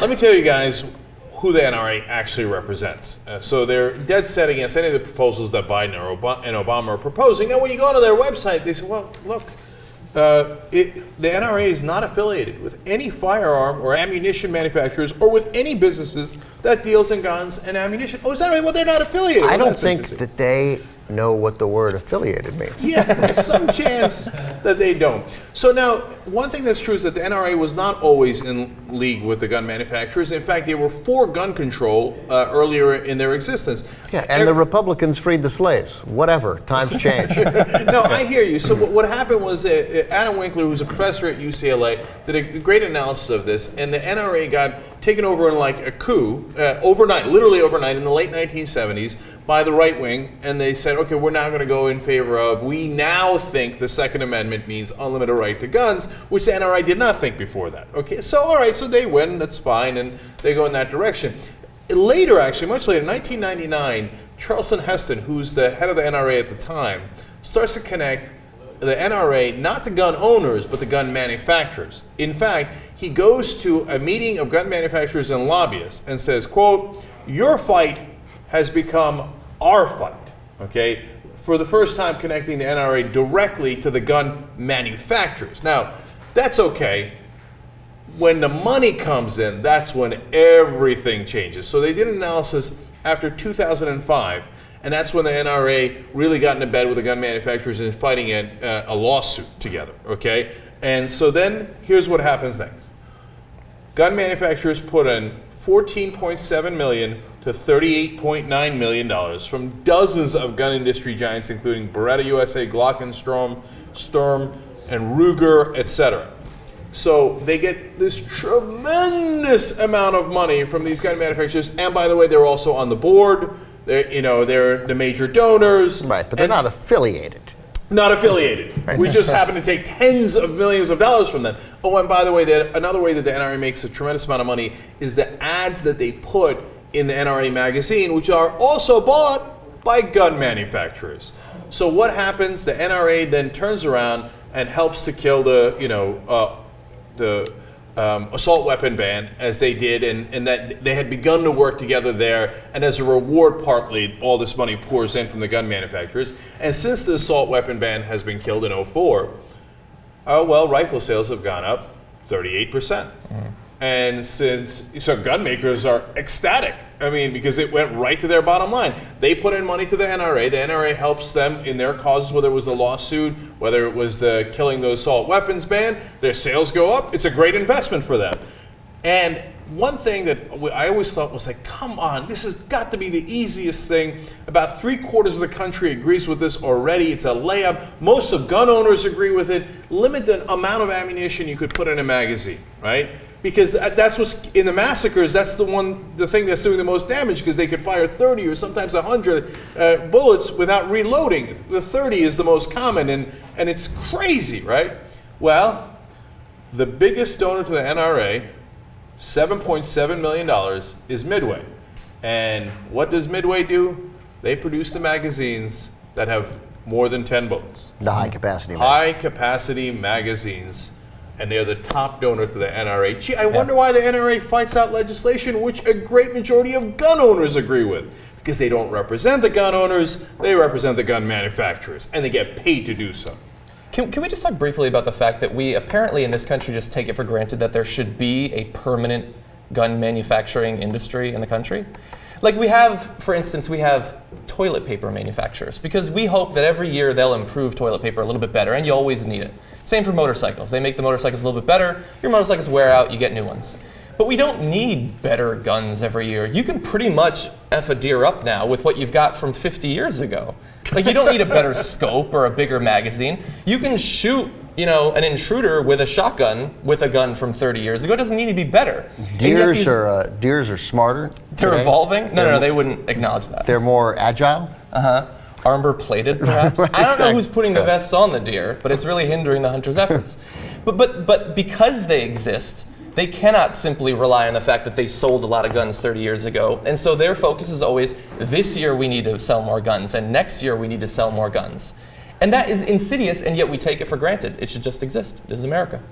let me tell you guys who the NRA actually represents. So they're dead set against any of the proposals that Biden and Obama are proposing. Now, when you go to their website, they say, well, look, the NRA is not affiliated with any firearm or ammunition manufacturers or with any businesses that deals in guns and ammunition. Oh, is that right? Well, they're not affiliated. I don't think that they know what the word affiliated means. Yeah, there's some chance that they don't. So now, one thing that's true is that the NRA was not always in league with the gun manufacturers. In fact, they were for gun control earlier in their existence. Yeah, and the Republicans freed the slaves. Whatever, times change. No, I hear you. So what happened was Adam Winkler, who's a professor at UCLA, did a great analysis of this, and the NRA got taken over in like a coup overnight, literally overnight, in the late 1970s by the right wing, and they said, okay, we're now going to go in favor of, we now think the Second Amendment means unlimited right to guns, which the NRA did not think before that. Okay, so all right, so they win, that's fine, and they go in that direction. Later, actually, much later, in 1999, Charleston Heston, who's the head of the NRA at the time, starts to connect the NRA not to gun owners, but to gun manufacturers. In fact, he goes to a meeting of gun manufacturers and lobbyists and says, quote, your fight has become our fight, okay? For the first time connecting the NRA directly to the gun manufacturers. Now, that's okay. When the money comes in, that's when everything changes. So they did an analysis after 2005, and that's when the NRA really got into bed with the gun manufacturers and fighting a lawsuit together, okay? And so then, here's what happens next. Gun manufacturers put in $14.7 million to $38.9 million from dozens of gun industry giants, including Beretta USA, Glock and Storm, and Ruger, etc. So they get this tremendous amount of money from these gun manufacturers, and by the way, they're also on the board. They're the major donors. Right, but they're not affiliated. Not affiliated. Right. We just happen to take tens of millions of dollars from them. Oh, and by the way, another way that the NRA makes a tremendous amount of money is the ads that they put in the NRA magazine, which are also bought by gun manufacturers. So what happens? The NRA then turns around and helps to kill the assault weapon ban, as they did, and that they had begun to work together there, and as a reward, partly, all this money pours in from the gun manufacturers. And since the assault weapon ban has been killed in 2004, rifle sales have gone up 38%. Mm. And so gun makers are ecstatic. I mean, because it went right to their bottom line. They put in money to the NRA. The NRA helps them in their causes, whether it was the lawsuit, whether it was the killing the assault weapons ban. Their sales go up. It's a great investment for them. And one thing that I always thought was like, come on, this has got to be the easiest thing. About 3/4 of the country agrees with this already. It's a layup. Most of gun owners agree with it. Limit the amount of ammunition you could put in a magazine, right? Because that's what's in the massacres. That's the thing that's doing the most damage, because they could fire 30 or sometimes 100 bullets without reloading. The 30 is the most common, and it's crazy, right? Well, the biggest donor to the NRA, $7.7 million, is Midway. And what does Midway do? They produce the magazines that have more than 10 bullets. The high-capacity magazines. High-capacity magazines. And they're the top donor to the NRA. Gee, I wonder why the NRA fights out legislation which a great majority of gun owners agree with. Because they don't represent the gun owners, they represent the gun manufacturers, and they get paid to do so. Can we just talk briefly about the fact that we apparently in this country just take it for granted that there should be a permanent gun manufacturing industry in the country? Like we have, for instance, we have toilet paper manufacturers, because we hope that every year they'll improve toilet paper a little bit better, and you always need it. Same for motorcycles. They make the motorcycles a little bit better. Your motorcycles wear out, you get new ones. But we don't need better guns every year. You can pretty much F a deer up now with what you've got from 50 years ago. Like you don't need a better scope or a bigger magazine. You can shoot, an intruder with a shotgun with a gun from 30 years ago. It doesn't need to be better. Deers are smarter. They're today. Evolving? No, they wouldn't acknowledge that. They're more agile. Armor plated, perhaps. Right, I don't know who's putting the vests on the deer, but it's really hindering the hunter's efforts. But because they exist, they cannot simply rely on the fact that they sold a lot of guns 30 years ago. And so their focus is always, this year we need to sell more guns, and next year we need to sell more guns. And that is insidious, and yet we take it for granted. It should just exist. This is America.